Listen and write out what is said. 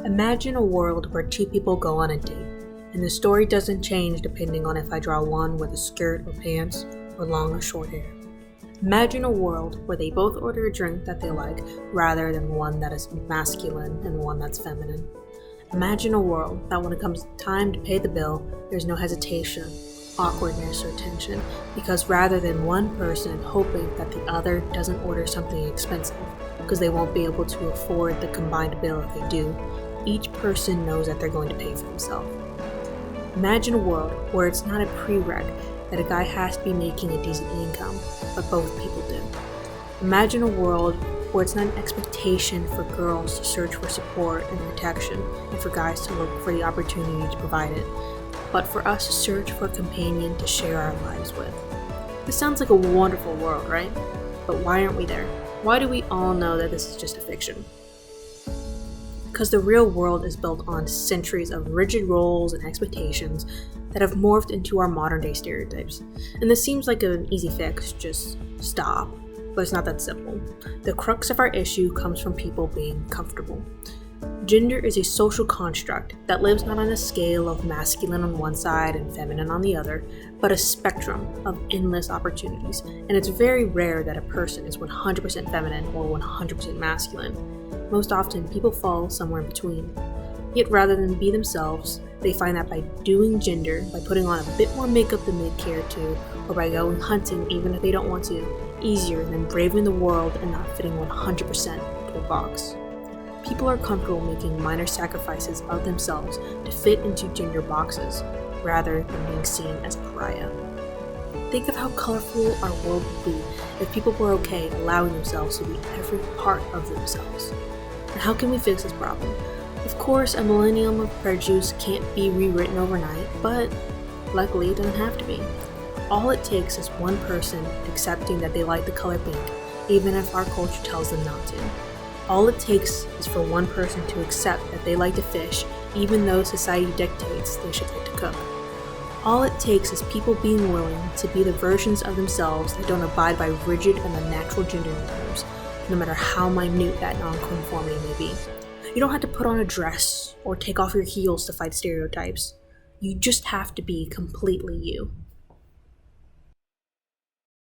Imagine a world where two people go on a date, and the story doesn't change depending on if I draw one with a skirt or pants, or long or short hair. Imagine a world where they both order a drink that they like, rather than one that is masculine and one that's feminine. Imagine a world that when it comes time to pay the bill, there's no hesitation, awkwardness, or tension, because rather than one person hoping that the other doesn't order something expensive, because they won't be able to afford the combined bill if they do, each person knows that they're going to pay for themselves. Imagine a world where it's not a prereq that a guy has to be making a decent income, but both people do. Imagine a world where it's not an expectation for girls to search for support and protection, and for guys to look for the opportunity to provide it, but for us to search for a companion to share our lives with. This sounds like a wonderful world, right? But why aren't we there? Why do we all know that this is just a fiction? Because the real world is built on centuries of rigid roles and expectations that have morphed into our modern day stereotypes. And this seems like an easy fix, just stop. But it's not that simple. The crux of our issue comes from people being comfortable. Gender is a social construct that lives not on a scale of masculine on one side and feminine on the other, but a spectrum of endless opportunities. And it's very rare that a person is 100% feminine or 100% masculine. Most often, people fall somewhere in between. Yet rather than be themselves, they find that by doing gender, by putting on a bit more makeup than they care to, or by going hunting even if they don't want to, easier than braving the world and not fitting 100% to a box. People are comfortable making minor sacrifices of themselves to fit into gender boxes, rather than being seen as a pariah. Think of how colorful our world would be if people were okay allowing themselves to be every part of themselves. And how can we fix this problem? Of course, a millennium of prejudice can't be rewritten overnight, but luckily it doesn't have to be. All it takes is one person accepting that they like the color pink, even if our culture tells them not to. All it takes is for one person to accept that they like to fish, even though society dictates they should like to cook. All it takes is people being willing to be the versions of themselves that don't abide by rigid and unnatural gender norms, no matter how minute that nonconformity may be. You don't have to put on a dress or take off your heels to fight stereotypes. You just have to be completely you.